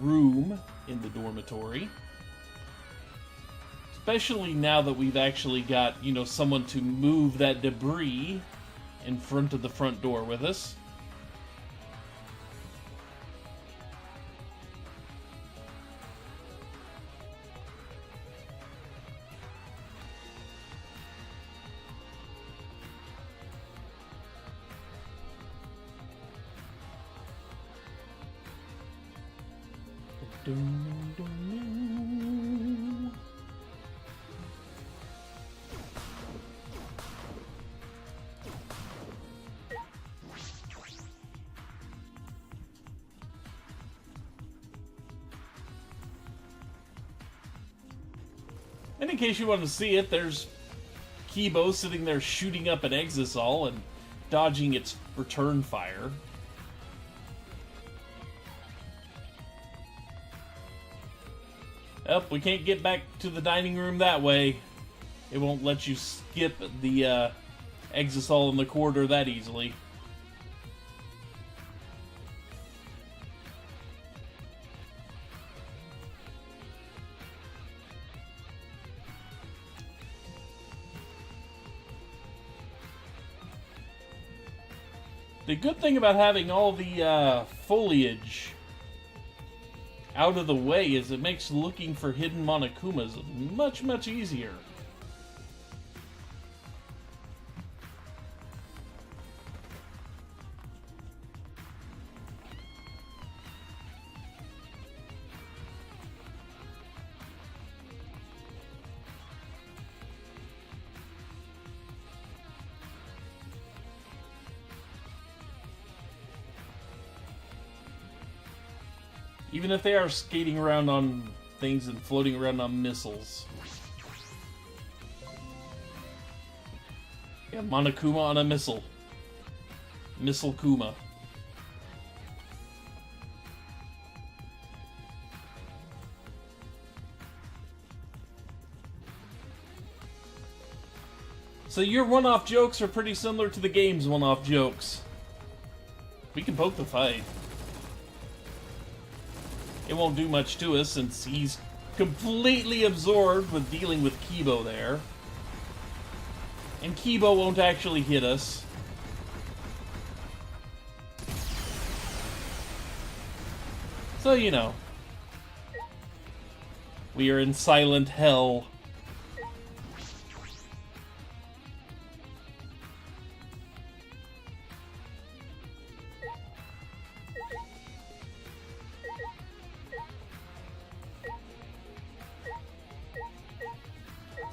room in the dormitory. Especially now that we've actually got, you know, someone to move that debris in front of the front door with us. And in case you want to see it, there's Keebo sitting there shooting up an Exisal and dodging its return fire. Oh, we can't get back to the dining room that way. It won't let you skip the Exisal in the corridor that easily. The good thing about having all the foliage out of the way is it makes looking for hidden Monokumas much, much easier. Even if they are skating around on things and floating around on missiles. Yeah, Monokuma on a missile. Missile Kuma. So your one-off jokes are pretty similar to the game's one-off jokes. We can poke the fight. It won't do much to us since he's completely absorbed with dealing with Keebo there. And Keebo won't actually hit us. So, you know. We are in silent hell.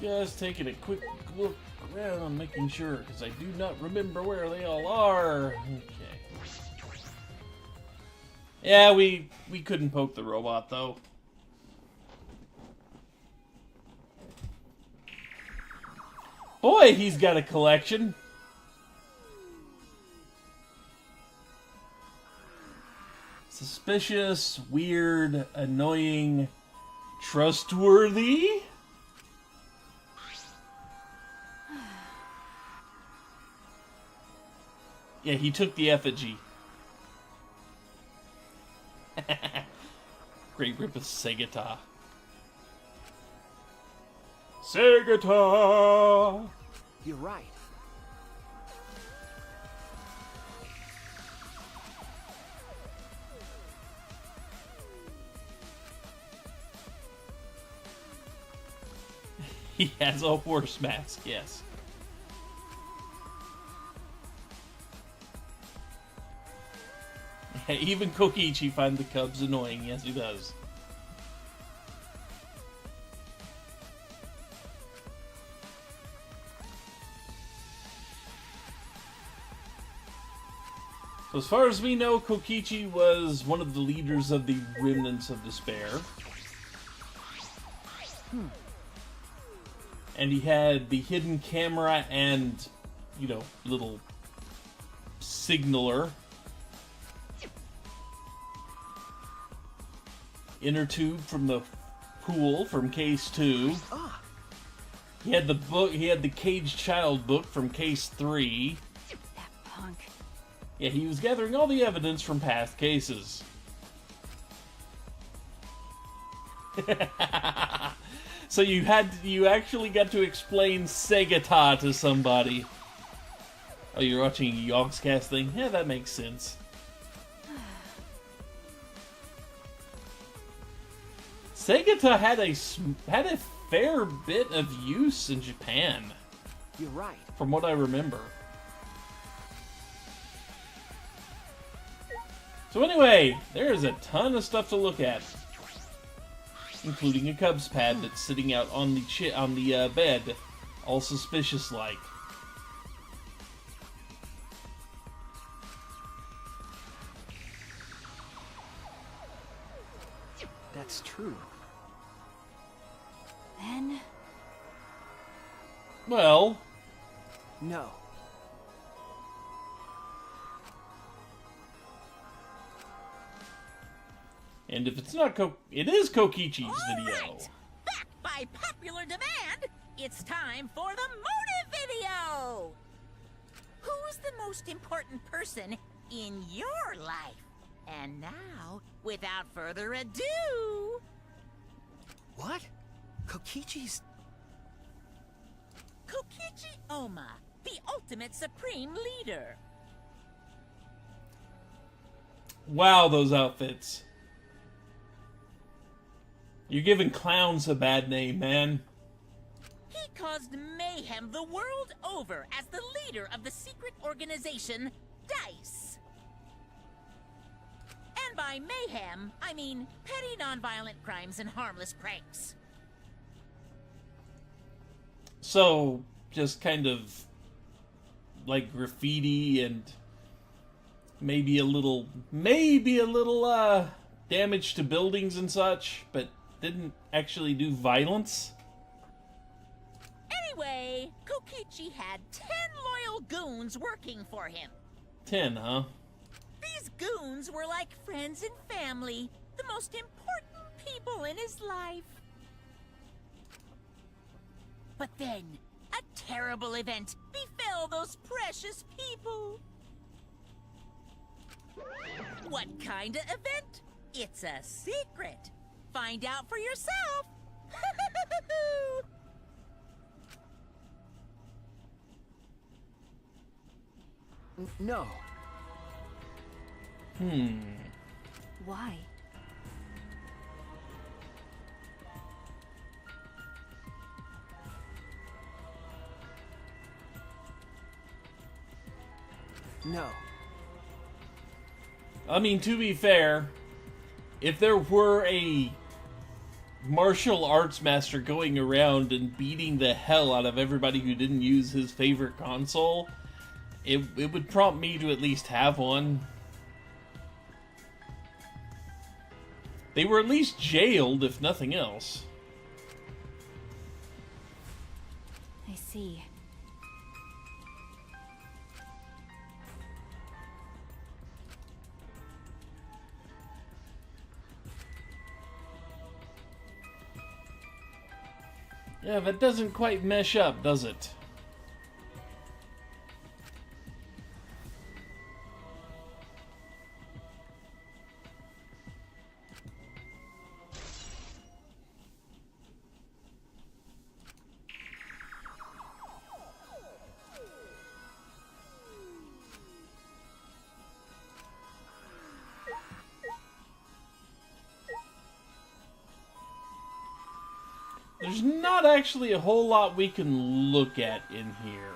Just taking a quick look around, making sure, because I do not remember where they all are. Okay. Yeah, we couldn't poke the robot, though. Boy, he's got a collection. Suspicious, weird, annoying, trustworthy? Yeah, he took the effigy. Great rip of Segata. Segata! You're right. He has a horse mask, yes. Even Kokichi finds the cubs annoying. Yes, he does. So as far as we know, Kokichi was one of the leaders of the Remnants of Despair. And he had the hidden camera and, you know, little signaler. Inner tube from the pool from Case 2. He had the book. He had the Caged Child book from Case 3. That punk. Yeah, he was gathering all the evidence from past cases. So you actually got to explain Segata to somebody. Oh, you're watching a Yogscast thing? Yeah, that makes sense. Segata had a fair bit of use in Japan. You're right. From what I remember. So anyway, there's a ton of stuff to look at, including a Cubs pad that's sitting out on the bed, all suspicious-like. That's true. Then... Well... No. And if it's not it is Kokichi's video. Right. Back by popular demand, it's time for the motive video! Who's the most important person in your life? And now, without further ado... What? Kokichi's... Kokichi Oma, the ultimate supreme leader. Wow, those outfits. You're giving clowns a bad name, man. He caused mayhem the world over as the leader of the secret organization, DICE. And by mayhem, I mean petty nonviolent crimes and harmless pranks. So, just kind of like graffiti and maybe a little damage to buildings and such, but didn't actually do violence. Anyway, Kokichi had 10 loyal goons working for him. 10, huh? These goons were like friends and family, the most important people in his life. But then, a terrible event befell those precious people. What kind of event? It's a secret. Find out for yourself. No. Why? No. I mean, to be fair, if there were a martial arts master going around and beating the hell out of everybody who didn't use his favorite console, it would prompt me to at least have one. They were at least jailed, if nothing else. I see. Yeah, that doesn't quite mesh up, does it? There's not actually a whole lot we can look at in here.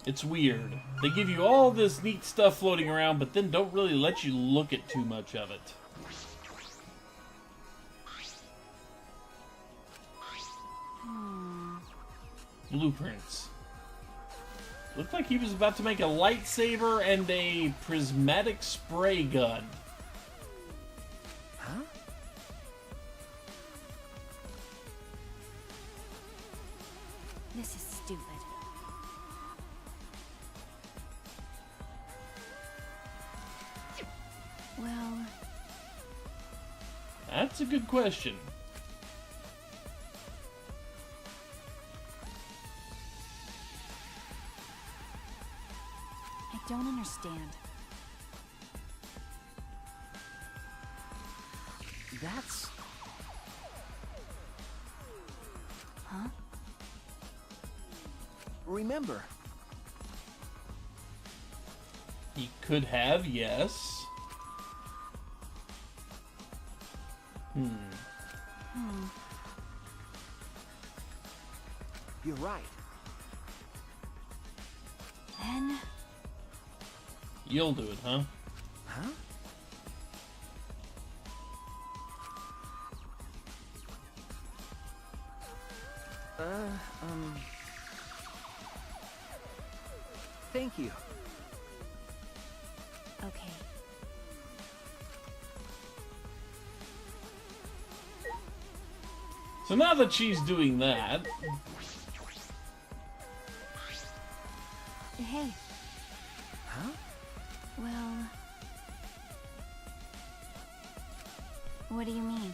It's weird. They give you all this neat stuff floating around, but then don't really let you look at too much of it. Blueprints. Looked like he was about to make a lightsaber and a prismatic spray gun. Huh? This is stupid. Well... That's a good question. I don't understand. That's... Huh? Remember. He could have, yes. You're right. Then... You'll do it, huh? Huh? Thank you. Okay. So now that she's doing that, Hey, Huh? well... What do you mean?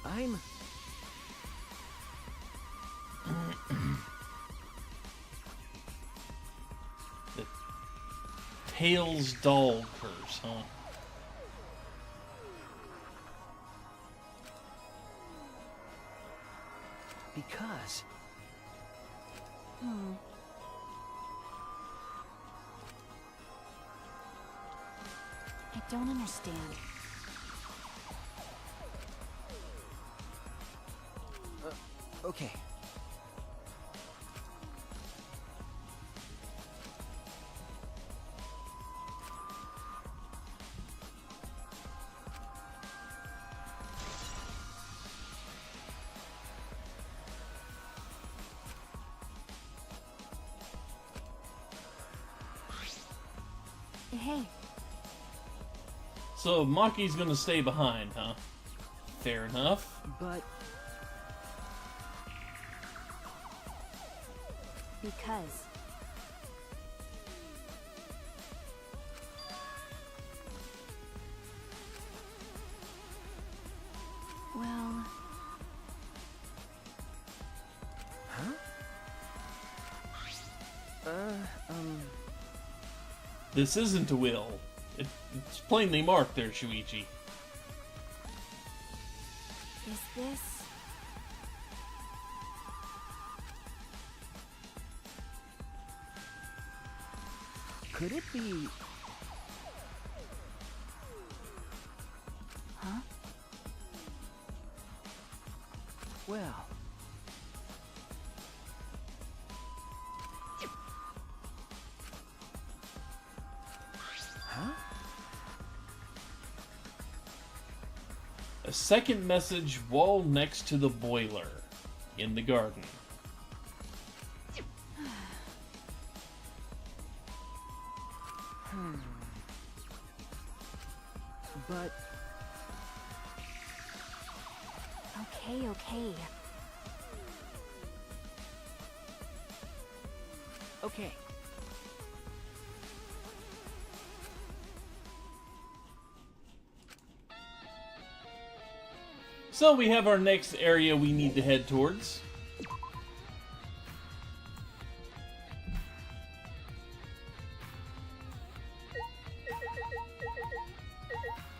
I'm... the Tails doll curse, huh? Because... I don't understand. Okay. Hey, So Maki's gonna stay behind, huh? Fair enough. But... because... Well... Huh? This isn't a will. It's plainly marked there, Shuichi. Is this... Could it be... Huh? Well... Huh? A second message wall next to the boiler in the garden. But... Okay, okay. Okay. So we have our next area we need to head towards.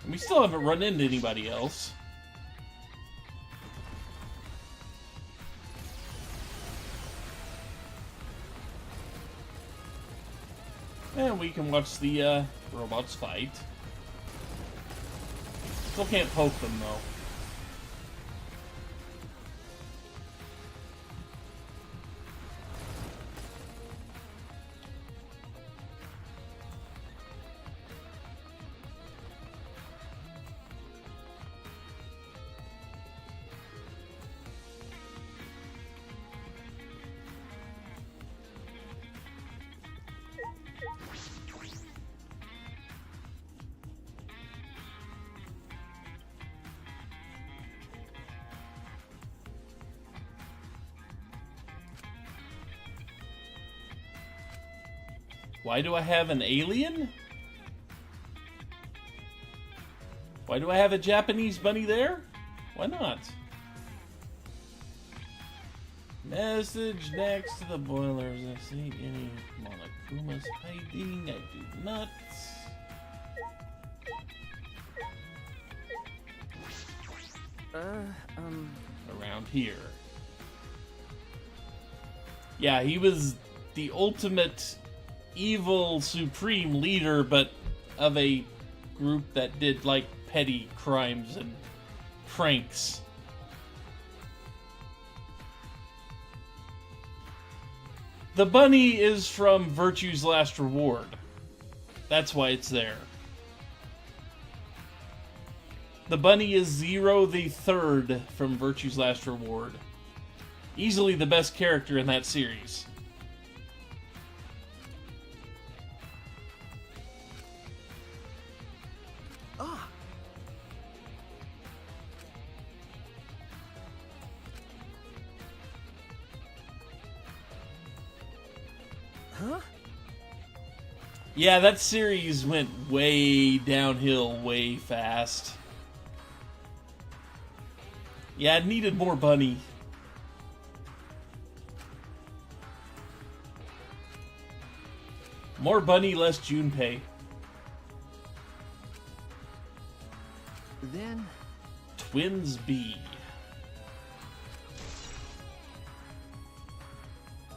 We still haven't run into anybody else. And we can watch the robots fight. Still can't poke them though. Why do I have an alien? Why do I have a Japanese bunny there? Why not? Message next to the boilers. I see any Monokumas hiding. I do not. Around here. Yeah, he was the ultimate evil supreme leader, but of a group that did, like, petty crimes and pranks. The bunny is from Virtue's Last Reward. That's why it's there. The bunny is Zero the Third from Virtue's Last Reward. Easily the best character in that series. Ah. Huh? Yeah, that series went way downhill way fast. Yeah, it needed more bunny. More bunny, less Junpei. Then... Twins B.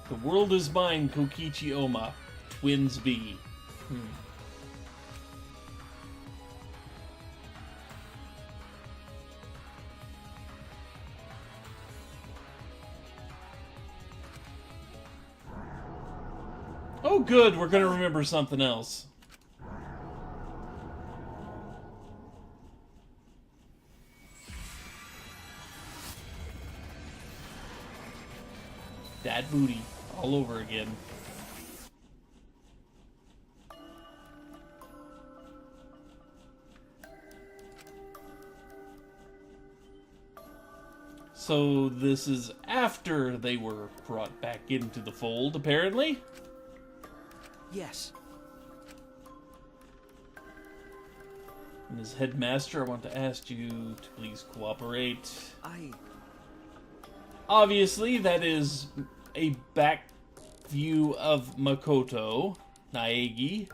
The world is mine, Kokichi Oma. Twins B. Oh good, we're gonna remember something else. Dad booty, all over again. So this is after they were brought back into the fold, apparently? Yes. And as headmaster, I want to ask you to please cooperate. Obviously, that is a back view of Makoto, Naegi.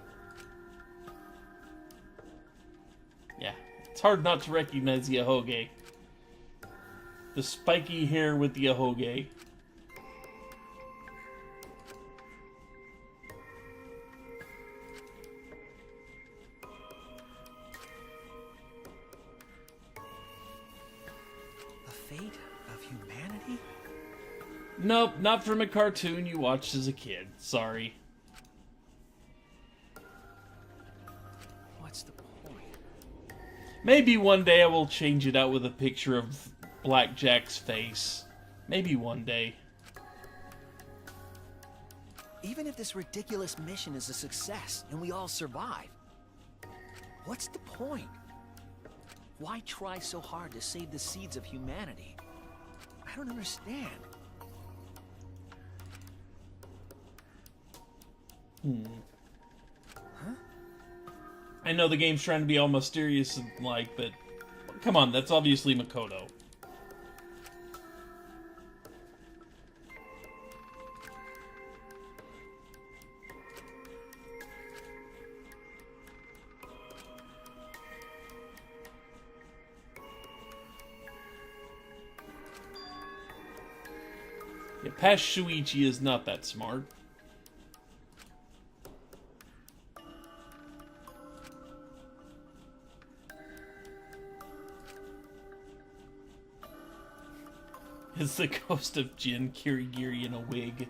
Yeah, it's hard not to recognize the Ahoge. The spiky hair with the Ahoge. The fate of humanity? Nope, not from a cartoon you watched as a kid. Sorry. What's the point? Maybe one day I will change it out with a picture of Blackjack's face. Maybe one day. Even if this ridiculous mission is a success and we all survive, what's the point? Why try so hard to save the seeds of humanity? I don't understand. I know the game's trying to be all mysterious and like, but come on, that's obviously Makoto. Yeah, past Shuichi is not that smart. It's the ghost of Jin Kirigiri in a wig.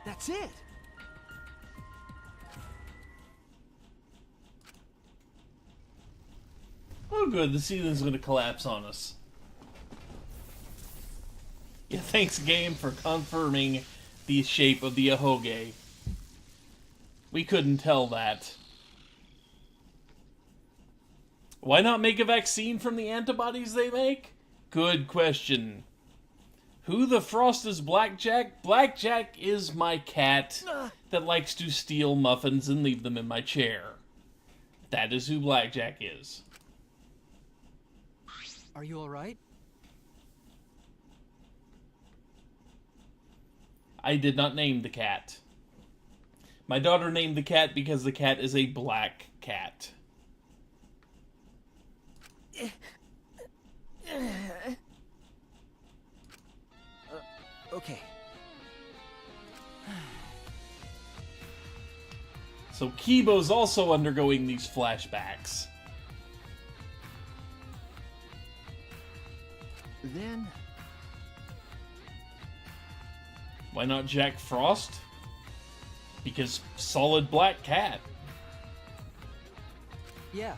That's it. Oh good, the ceiling's gonna collapse on us. Yeah, thanks game for confirming the shape of the Ahoge. We couldn't tell that. Why not make a vaccine from the antibodies they make? Good question. Who the frost is Blackjack? Blackjack is my cat that likes to steal muffins and leave them in my chair. That is who Blackjack is. Are you all right? I did not name the cat. My daughter named the cat because the cat is a black cat. Okay. So Keebo's also undergoing these flashbacks. Then... Why not Jack Frost? Because solid black cat. Yeah.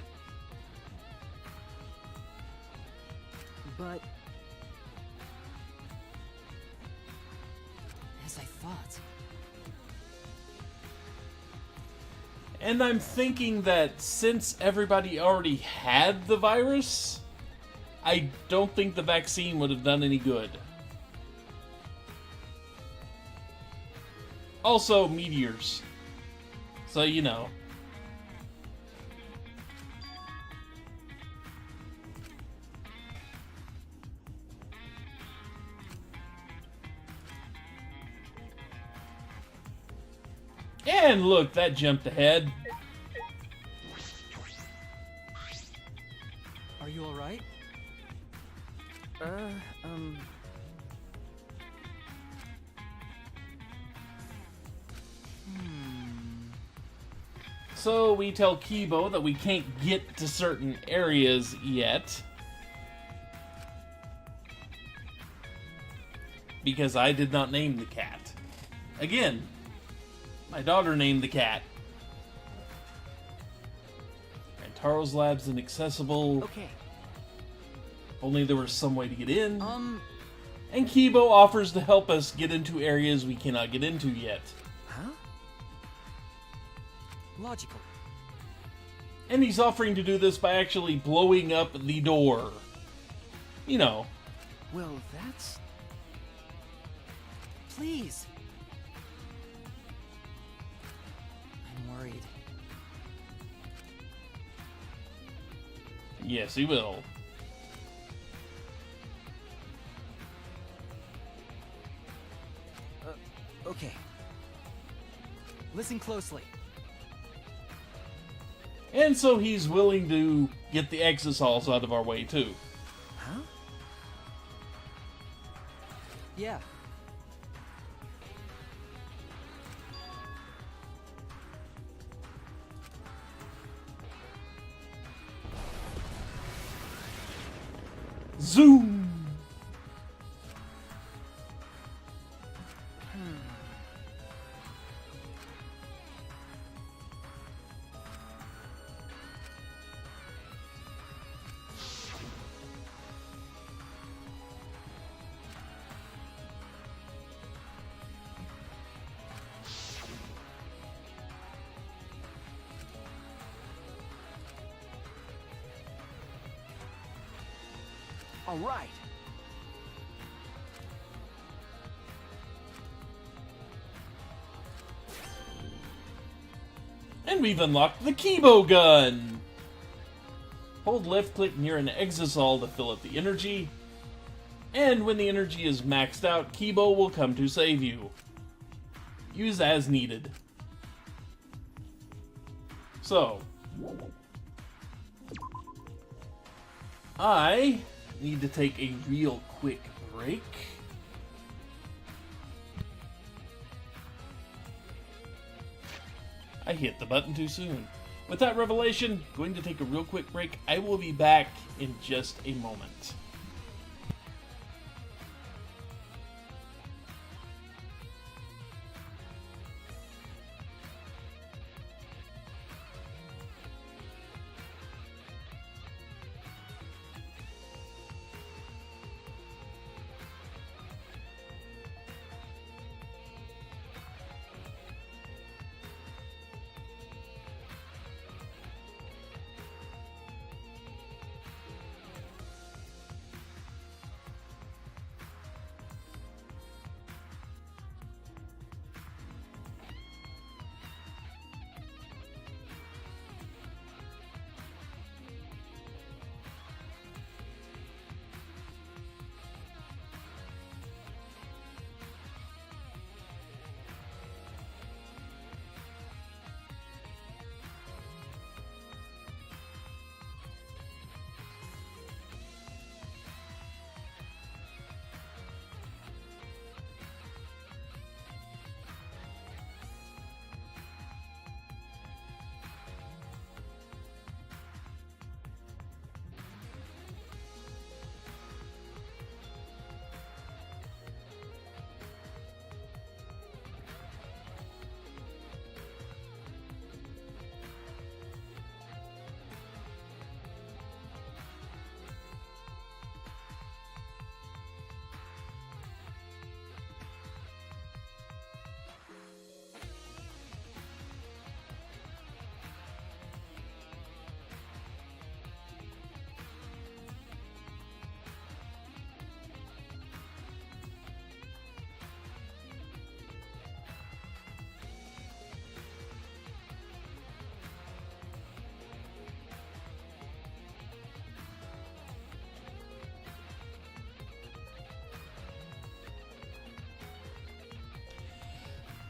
But... as I thought... And I'm thinking that since everybody already had the virus, I don't think the vaccine would have done any good. Also, meteors. So, you know. And look, that jumped ahead. Are you alright? So we tell Keebo that we can't get to certain areas yet. Because I did not name the cat. Again, my daughter named the cat. And Taro's lab's inaccessible. Okay. Only there was some way to get in. And Keebo offers to help us get into areas we cannot get into yet. Huh? Logical. And he's offering to do this by actually blowing up the door. You know. Well, that's... Please. I'm worried. Yes, he will. Okay. Listen closely. And so he's willing to get the exosols out of our way, too. Huh? Yeah. Zoom! All right. And we've unlocked the Keebo gun! Hold left click near an exosol to fill up the energy. And when the energy is maxed out, Keebo will come to save you. Use as needed. So, I need to take a real quick break. I hit the button too soon. With that revelation, going to take a real quick break. I will be back in just a moment.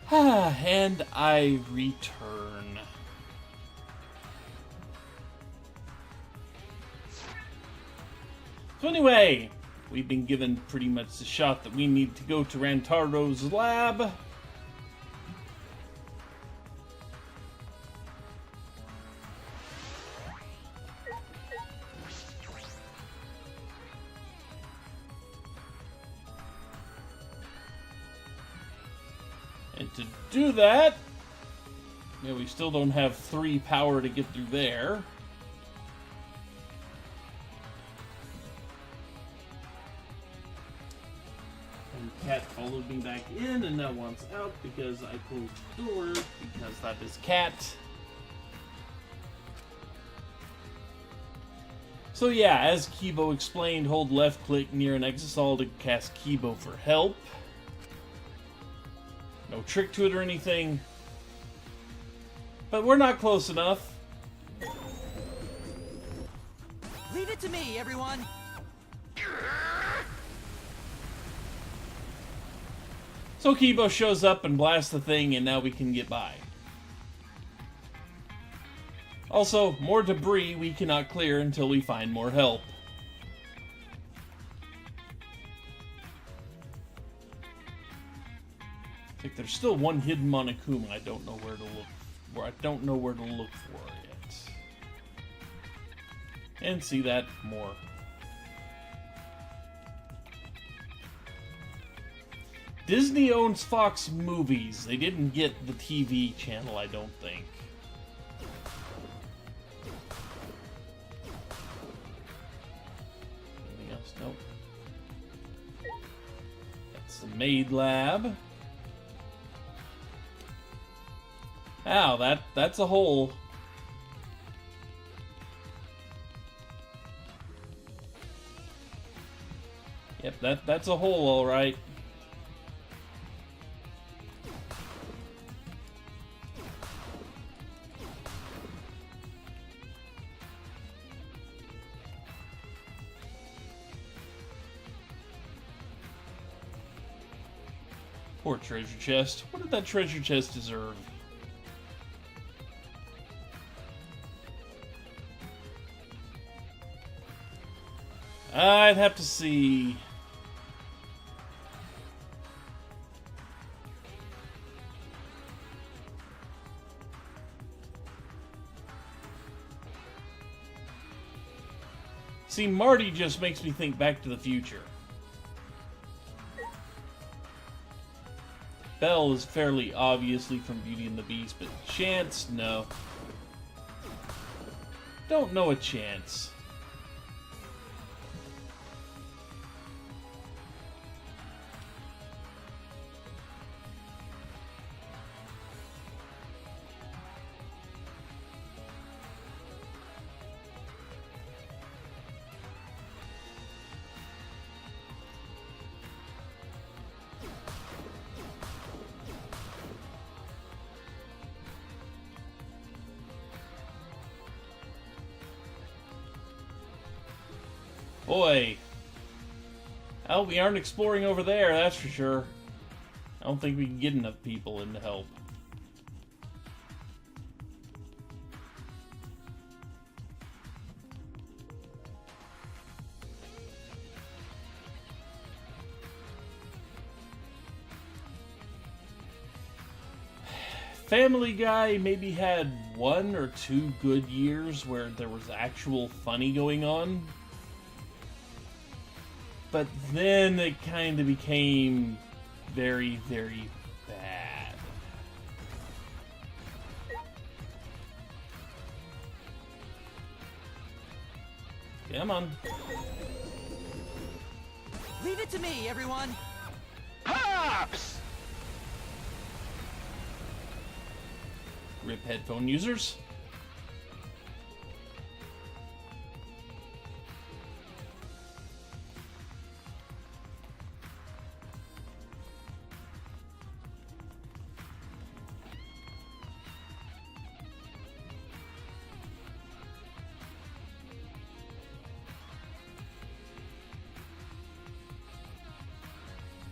And I return. So anyway, we've been given pretty much the shot that we need to go to Rantaro's lab. And to do that, yeah, we still don't have 3 power to get through there. And Cat followed me back in and now wants out because I closed the door, because that is Cat. So yeah, as Keebo explained, hold left click near an Exisol to cast Keebo for help. No trick to it or anything. But we're not close enough. Leave it to me, everyone! So Keebo shows up and blasts the thing, and now we can get by. Also, more debris we cannot clear until we find more help. I think there's still one hidden Monokuma I don't know where to look for. I don't know where to look for yet. And see that more. Disney owns Fox Movies. They didn't get the TV channel, I don't think. Anything else? Nope. That's the maid lab. Ow, that's a hole. Yep, that's a hole, all right. Poor treasure chest. What did that treasure chest deserve? I'd have to see. See, Marty just makes me think Back to the Future. Belle is fairly obviously from Beauty and the Beast, but Chance, no. Don't know a Chance. Boy. Oh, we aren't exploring over there, that's for sure. I don't think we can get enough people in to help. Family Guy maybe had 1 or 2 good years where there was actual funny going on. But then it kind of became very, very bad. Come on. Leave it to me, everyone! Pops! Rip headphone users.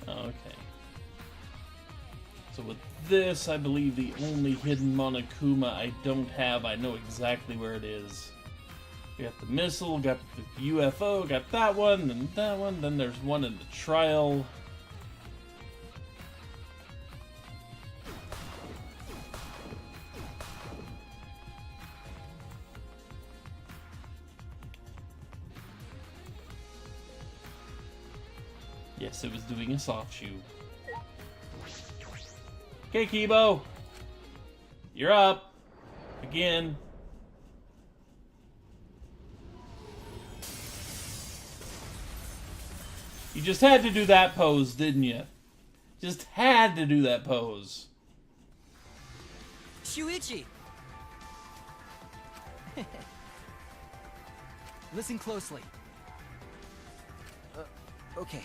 Okay. So with this, I believe the only hidden Monokuma I don't have, I know exactly where it is. We got the missile, got the UFO, got that one, then there's one in the trial. Yes, it was doing a soft shoe. Okay, Keebo. You're up. Again. You just had to do that pose, didn't you? Just had to do that pose. Shuichi! Listen closely. Okay.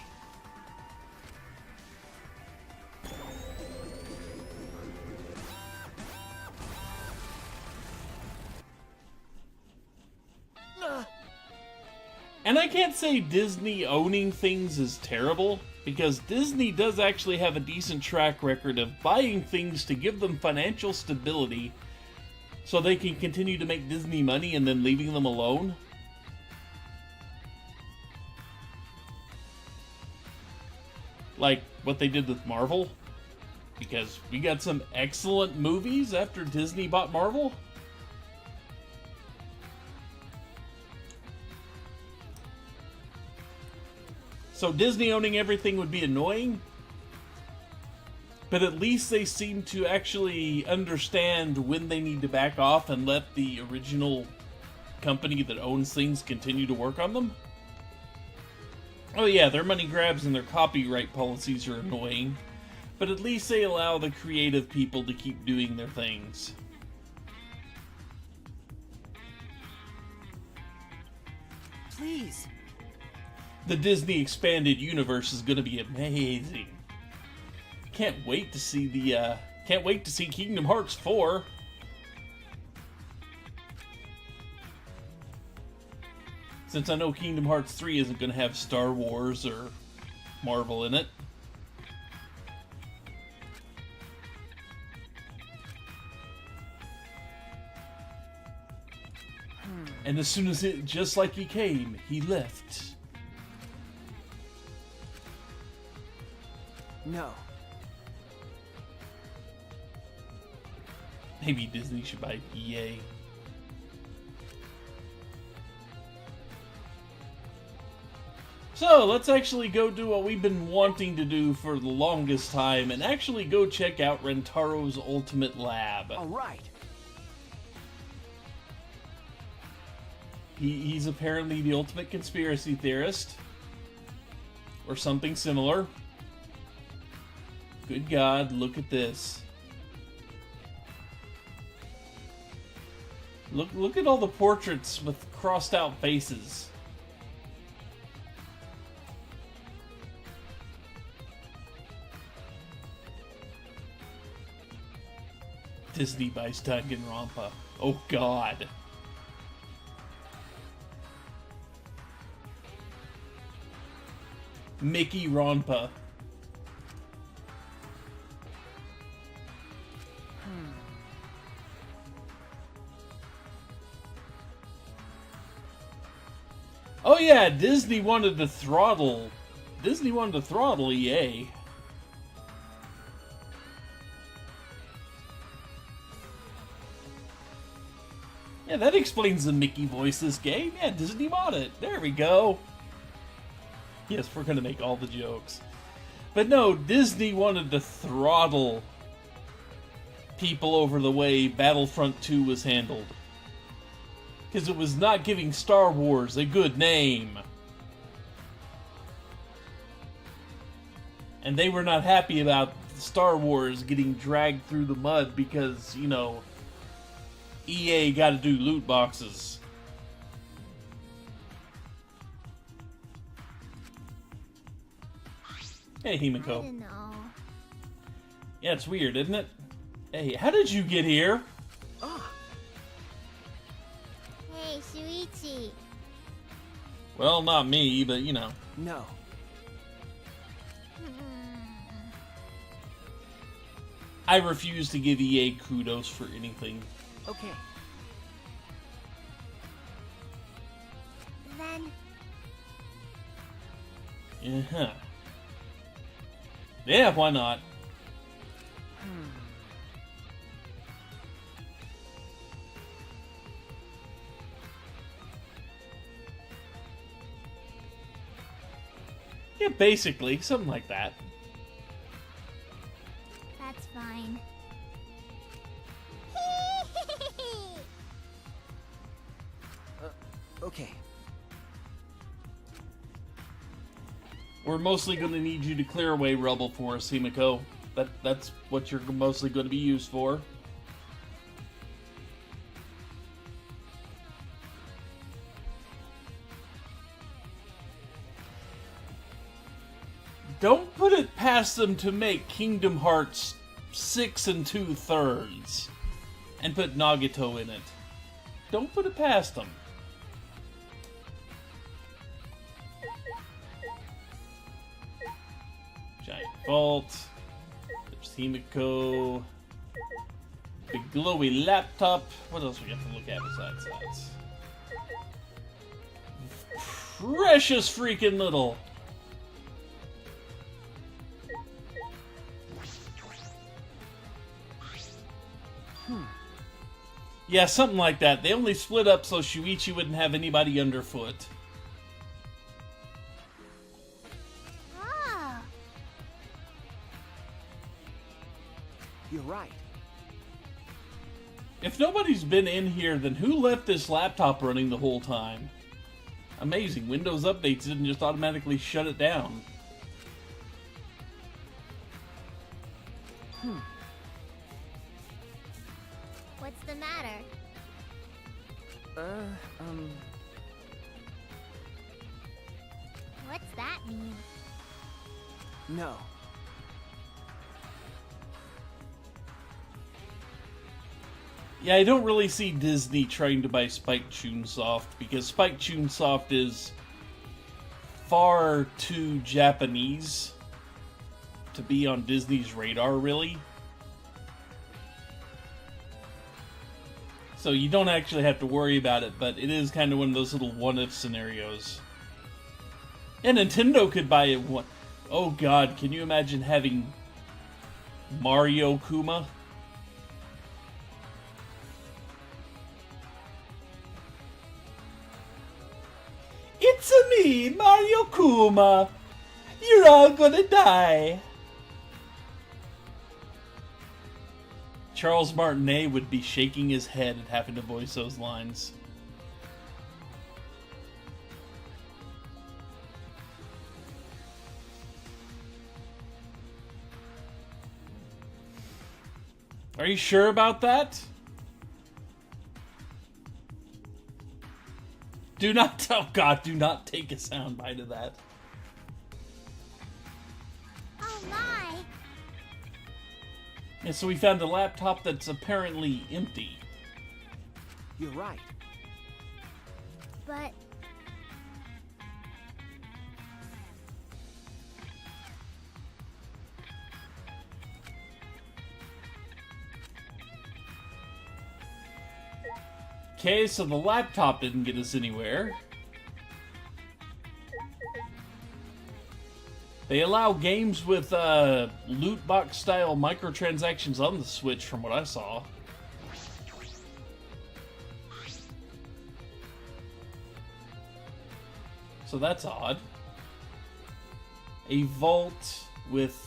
And I can't say Disney owning things is terrible, because Disney does actually have a decent track record of buying things to give them financial stability so they can continue to make Disney money and then leaving them alone. Like what they did with Marvel, because we got some excellent movies after Disney bought Marvel. So Disney owning everything would be annoying, but at least they seem to actually understand when they need to back off and let the original company that owns things continue to work on them. Oh yeah, their money grabs and their copyright policies are annoying, but at least they allow the creative people to keep doing their things. Please. The Disney expanded universe is going to be amazing. Can't wait to see Kingdom Hearts 4. Since I know Kingdom Hearts 3 isn't going to have Star Wars or Marvel in it. And as soon as just like he came, he left. No. Maybe Disney should buy EA. So, let's actually go do what we've been wanting to do for the longest time and actually go check out Rentaro's Ultimate Lab. Alright. He's apparently the ultimate conspiracy theorist. Or something similar. Good God, look at this. Look at all the portraits with crossed out faces. Disney buys Danganronpa. Oh God. Mickey Ronpa. Oh yeah, Disney wanted to throttle EA. Yeah, that explains the Mickey voice this game. Yeah, Disney bought it. There we go. Yes, we're gonna make all the jokes. But no, Disney wanted to throttle people over the way Battlefront 2 was handled. Because it was not giving Star Wars a good name. And they were not happy about Star Wars getting dragged through the mud because, you know, EA got to do loot boxes. Hey, Himiko. I don't know. Yeah, it's weird, isn't it? Hey, how did you get here? Hey, Shuichi. Well, not me, but you know. No. I refuse to give EA kudos for anything. Okay. Then Uh-huh. Yeah, why not? Yeah, basically, something like that. that's fine. Okay. We're mostly going to need you to clear away rubble for us, Himiko. That's what you're mostly going to be used for. Don't put it past them to make Kingdom Hearts 6 2/3 and put Nagato in it. Don't put it past them. Giant vault. There's Himiko. Big glowy laptop. What else we got to look at besides that? Precious freaking little. Yeah, something like that. They only split up so Shuichi wouldn't have anybody underfoot. Oh, You're right. If nobody's been in here, then who left this laptop running the whole time? Amazing. Windows updates didn't just automatically shut it down. what's the matter? What's that mean? No. Yeah, I don't really see Disney trying to buy Spike Chunsoft, because Spike Chunsoft is far too Japanese to be on Disney's radar, really. So you don't actually have to worry about it, but it is kind of one of those little what-if scenarios. And Nintendo could buy it. Oh god, can you imagine having Mario Kuma? It's me, Mario Kuma. You're all gonna die. Charles Martinet would be shaking his head at having to voice those lines. Are you sure about that? Do not, oh god, do not take a soundbite of that. Oh my! And so we found a laptop that's apparently empty. You're right. But Okay, so the laptop didn't get us anywhere. They allow games with loot box style microtransactions on the Switch from what I saw. So that's odd. A vault with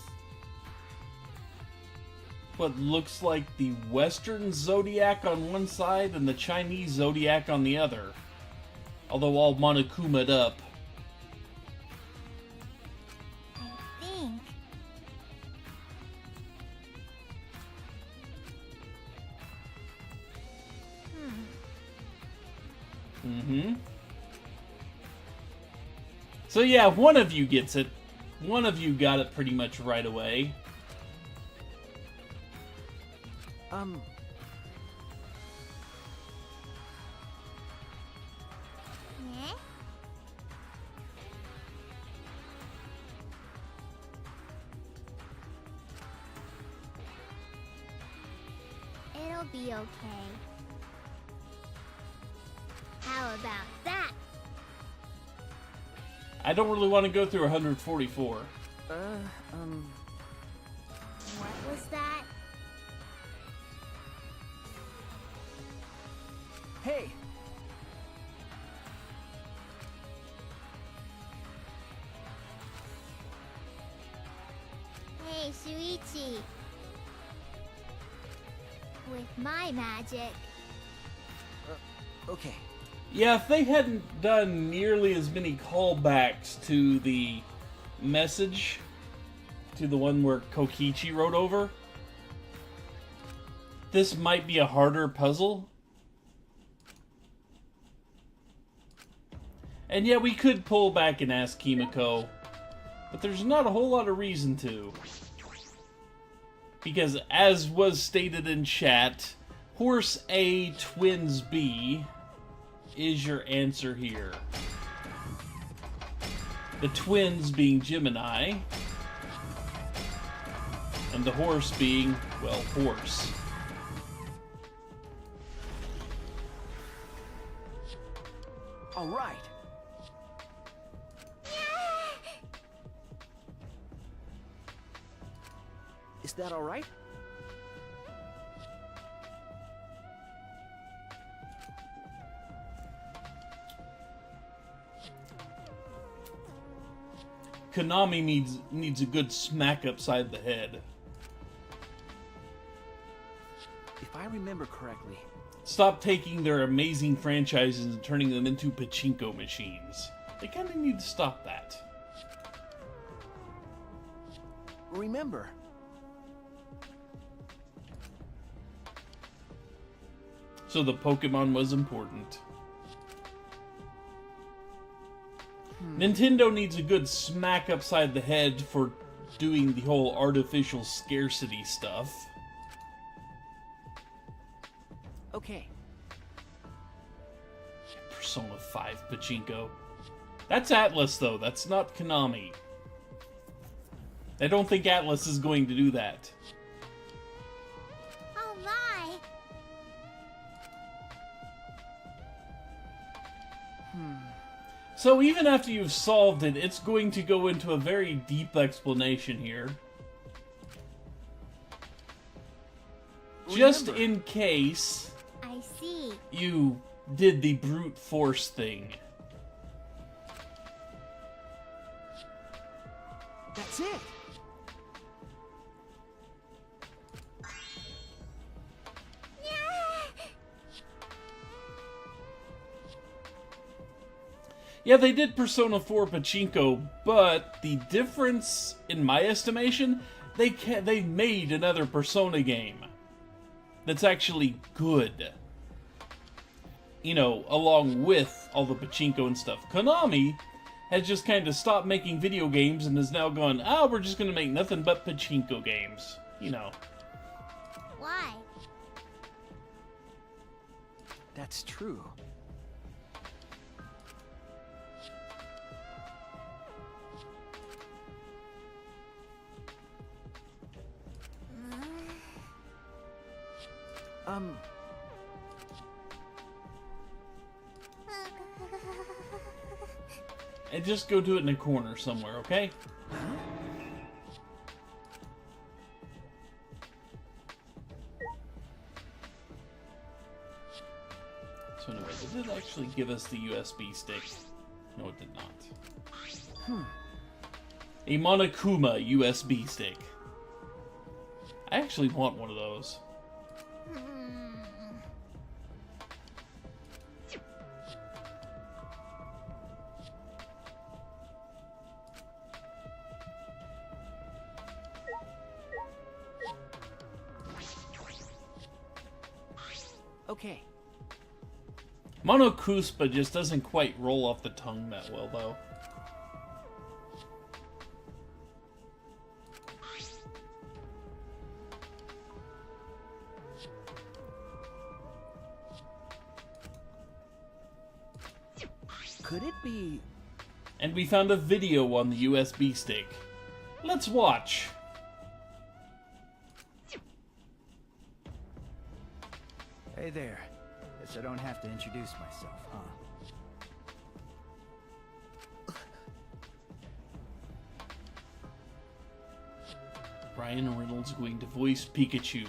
what looks like the Western Zodiac on one side and the Chinese Zodiac on the other. Although all Monokuma'd up. I think Mm-hmm. So yeah, one of you gets it. One of you got it pretty much right away. eh? be okay. How about that? I don't really want to go through 144. What was that? Hey! Hey, Shuichi. With my magic. Okay. Yeah, if they hadn't done nearly as many callbacks to the message, to the one where Kokichi wrote over, this might be a harder puzzle. And yeah, we could pull back and ask Kimiko, but there's not a whole lot of reason to. Because as was stated in chat, Horse A, Twins B is your answer here. The twins being Gemini, and the horse being, well, horse. All right. Is that all right? Konami needs a good smack upside the head. If I remember correctly. Stop taking their amazing franchises and turning them into pachinko machines. They kind of need to stop that. Remember. So the Pokemon was important. Nintendo needs a good smack upside the head for doing the whole artificial scarcity stuff. Okay. Persona 5 Pachinko. That's Atlas, though. That's not Konami. I don't think Atlas is going to do that. Oh my! So even after you've solved it, it's going to go into a very deep explanation here. Just Remember. in case I see. you did the brute force thing. That's it. Yeah, they did Persona 4 Pachinko, but the difference, in my estimation, they made another Persona game that's actually good. You know, along with all the Pachinko and stuff. Konami has just kind of stopped making video games and has now gone, we're just going to make nothing but Pachinko games. You know. Why? That's true. And just go do it in a corner somewhere, okay? So anyway, did it actually give us the USB stick? No, it did not. A Monokuma USB stick. I actually want one of those. Okay. Monokuspa just doesn't quite roll off the tongue that well, though. Could it be... And we found a video on the USB stick. Let's watch. Hey there. Guess I don't have to introduce myself, huh? Ryan Reynolds going to voice Pikachu.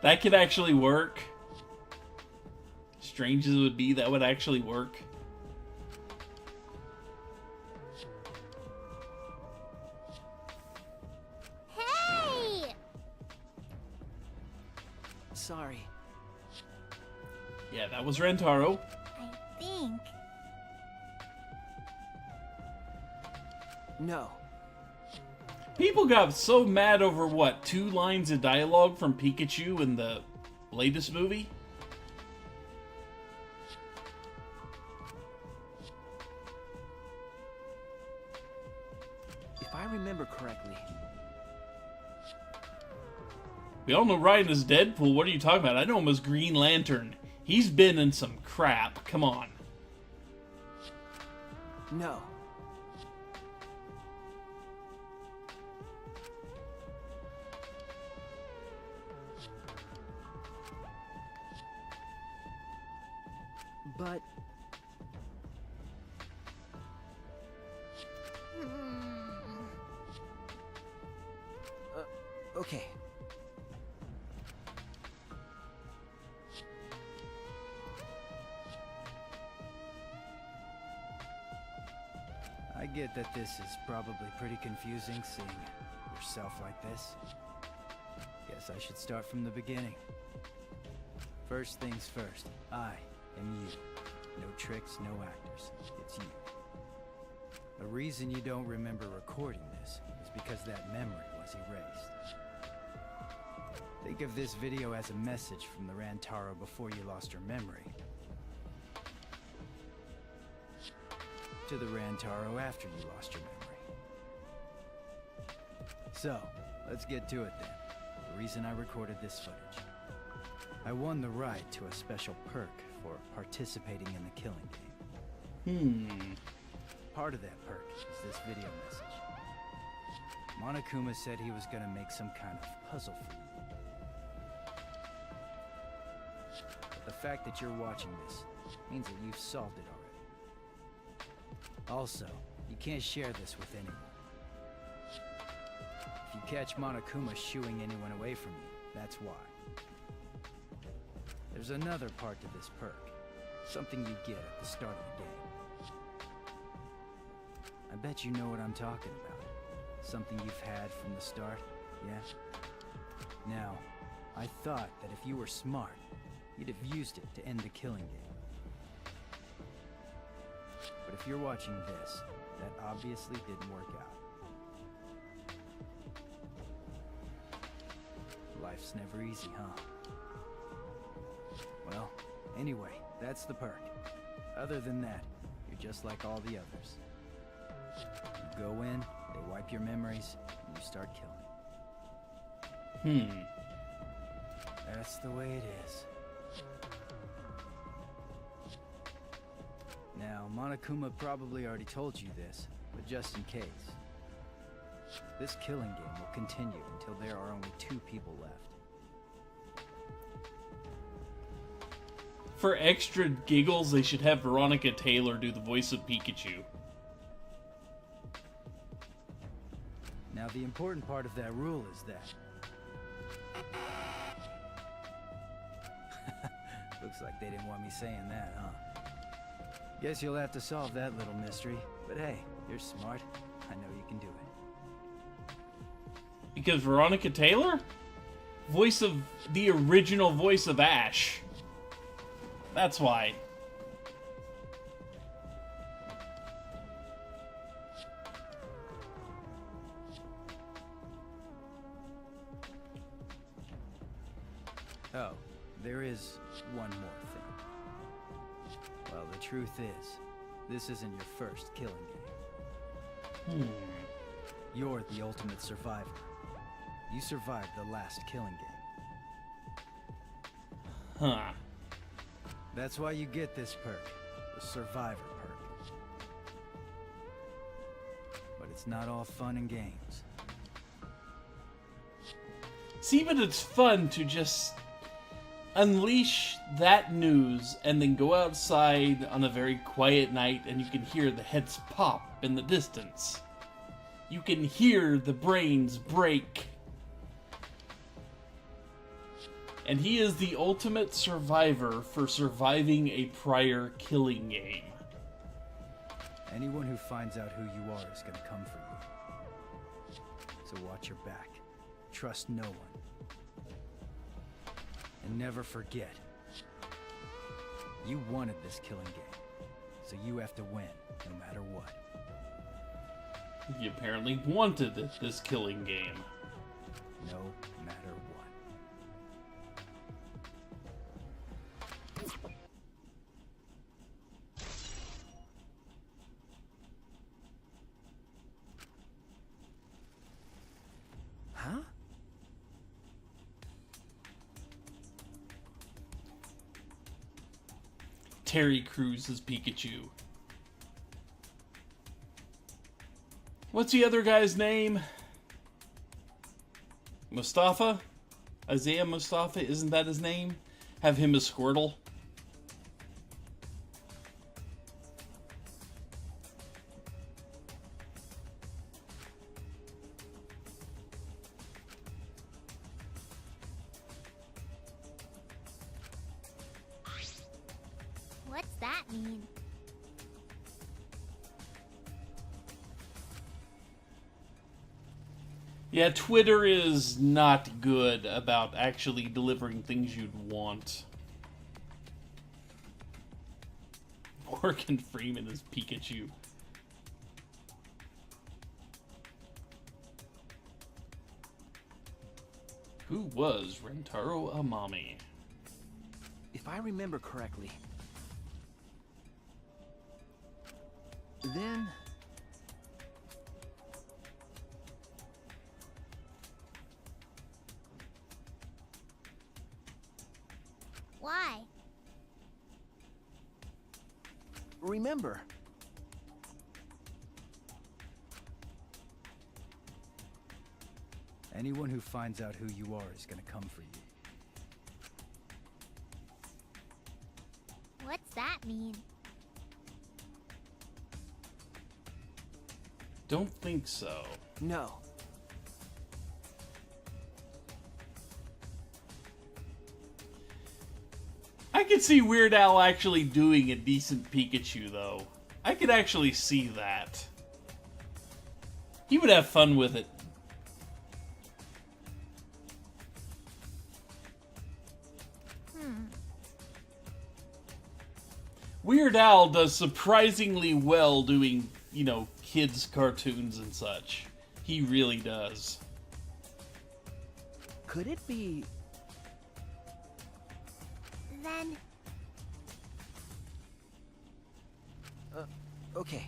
That could actually work. Strange as it would be, that would actually work. Hey! Sorry. Yeah, that was Rantaro. I think. No. People got so mad over what, 2 lines of dialogue from Pikachu in the latest movie? If I remember correctly, We all know Ryan is Deadpool. What are you talking about? I know him as Green Lantern. He's been in some crap. Come on. no. But okay. I get that this is probably pretty confusing seeing yourself like this. Guess I should start from the beginning. First things first, I am you. No tricks, no actors. It's you. The reason you don't remember recording this is because that memory was erased. Think of this video as a message from the Rantaro before you lost your memory. To the Rantaro after you lost your memory. So, let's get to it then. The reason I recorded this footage. I won the right to a special perk for participating in the killing game. Part of that perk is this video message. Monokuma said he was gonna make some kind of puzzle for you. But the fact that you're watching this means that you've solved it already. Also, you can't share this with anyone. If you catch Monokuma shooing anyone away from you, that's why. There's another part to this perk. Something you get at the start of the game. I bet you know what I'm talking about. Something you've had from the start, yeah? Now, I thought that if you were smart, you'd have used it to end the killing game. But if you're watching this, that obviously didn't work out. Life's never easy, huh? Well, anyway, that's the perk. Other than that, you're just like all the others. You go in, they wipe your memories, and you start killing. That's the way it is. Now, Monokuma probably already told you this, but just in case. This killing game will continue until there are only 2 people left. For extra giggles, they should have Veronica Taylor do the voice of Pikachu. Now, the important part of that rule is that... Looks like they didn't want me saying that, huh? Guess you'll have to solve that little mystery. But hey, you're smart. I know you can do it. Because Veronica Taylor? Voice of... the original voice of Ash. That's why. Oh, there is one more thing. Well, the truth is, this isn't your first killing game. You're the ultimate survivor. You survived the last killing game. Huh. That's why you get this perk, the Survivor perk. But it's not all fun and games. See, but it's fun to just unleash that news and then go outside on a very quiet night and you can hear the heads pop in the distance. You can hear the brains break. And he is the ultimate survivor for surviving a prior killing game. Anyone who finds out who you are is gonna come for you. So watch your back. Trust no one. And never forget, you wanted this killing game, so you have to win, no matter what. He apparently wanted this killing game. No matter what. Huh? Terry Crews as Pikachu. What's the other guy's name? Mustafa? Isaiah Mustafa, isn't that his name? Have him as Squirtle. What's that mean? Yeah, Twitter is not good about actually delivering things you'd want. Morgan Freeman is Pikachu. Who was Rentaro Amami? If I remember correctly, then Why? remember, Anyone who finds out who you are is gonna come for you. What's that mean? Don't think so. no. I could see Weird Al actually doing a decent Pikachu, though. I could actually see that. He would have fun with it. Weird Al does surprisingly well doing, you know, kids' cartoons and such. He really does. Could it be? Then Okay.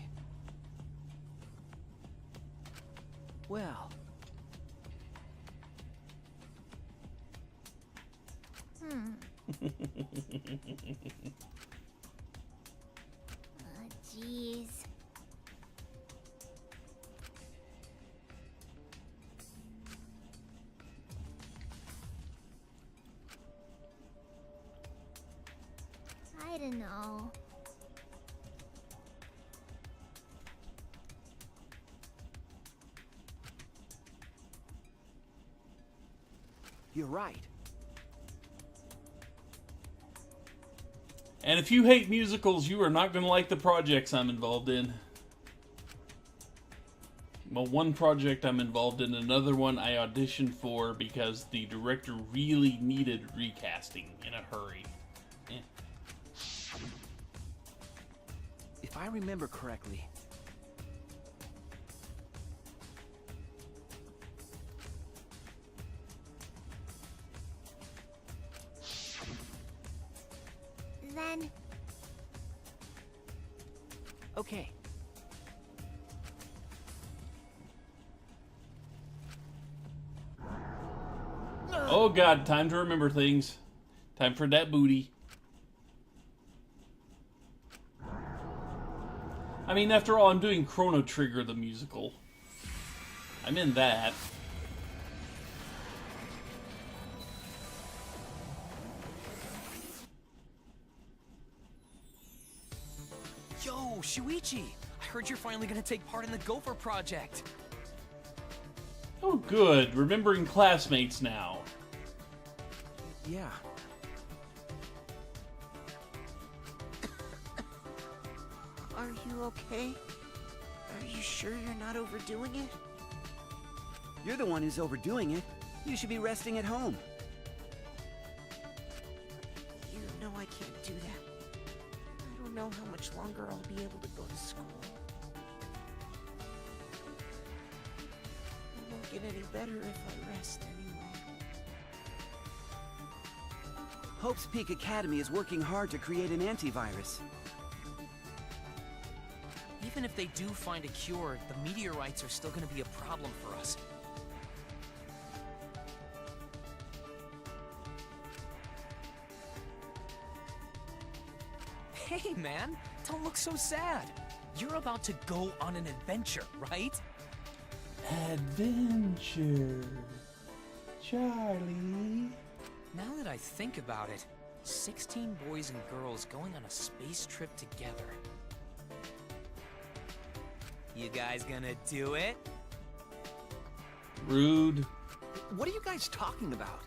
Well, jeez. I don't know. you're right. And if you hate musicals, you are not going to like the projects I'm involved in. Well, one project I'm involved in, another one I auditioned for because the director really needed recasting in a hurry. If I remember correctly, Then okay. Oh god, time to remember things. Time for that booty. I mean, after all, I'm doing Chrono Trigger the musical. I'm in that. Shuichi! I heard you're finally gonna take part in the Gopher Project. Oh, good. Remembering classmates now. Yeah. Are you okay? Are you sure you're not overdoing it? You're the one who's overdoing it. You should be resting at home. You know I can't do that. I don't know how much longer I'll be able to go to school. It won't get any better if I rest anymore. Hope's Peak Academy is working hard to create an antivirus. Even if they do find a cure, the meteorites are still gonna be a problem for us. Hey man, don't look so sad. You're about to go on an adventure, right? Adventure. Charlie. Now that I think about it, 16 boys and girls going on a space trip together. You guys gonna do it? Rude. What are you guys talking about?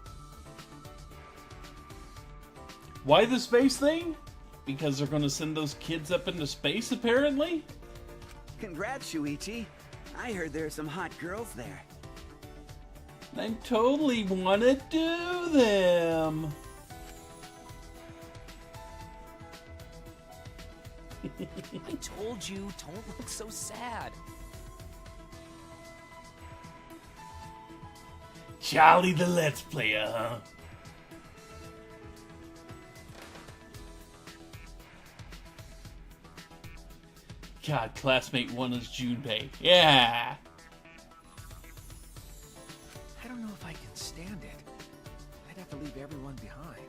Why the space thing? Because they're gonna send those kids up into space, apparently? Congrats, Shuichi. I heard there are some hot girls there. I totally wanna do them. I told you, don't look so sad. Charlie the Let's Player, huh? God, classmate 1 is Junpei. Yeah! I don't know if I can stand it. I'd have to leave everyone behind.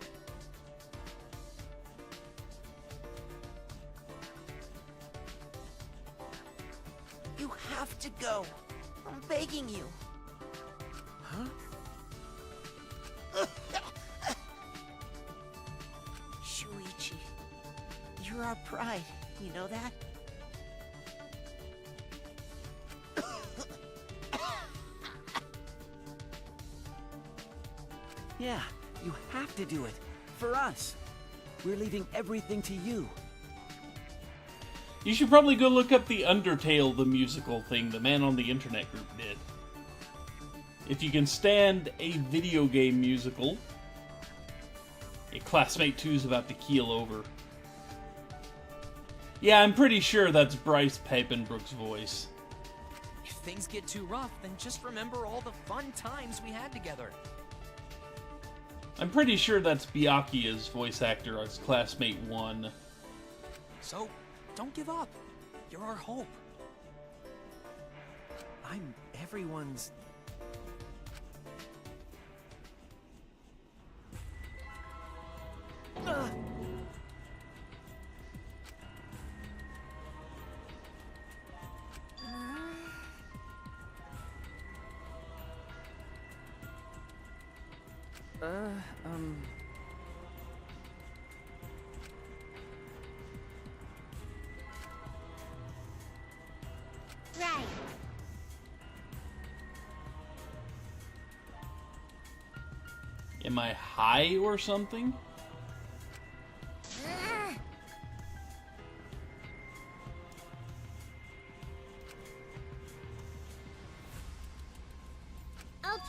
You have to go. I'm begging you. Huh? Shuichi, you're our pride. You know that? Yeah, you have to do it. For us. We're leaving everything to you. You should probably go look up the Undertale, the musical thing the man on the internet group did. If you can stand a video game musical, a Classmate 2 is about to keel over. Yeah, I'm pretty sure that's Bryce Papenbrook's voice. If things get too rough, then just remember all the fun times we had together. I'm pretty sure that's Byakuya's voice actor as Classmate 1. So, don't give up. You're our hope. I'm everyone's... Right. Am I high or something? Okay.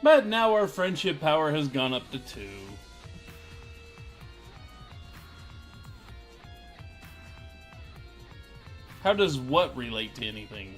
But now our friendship power has gone up to 2. How does what relate to anything?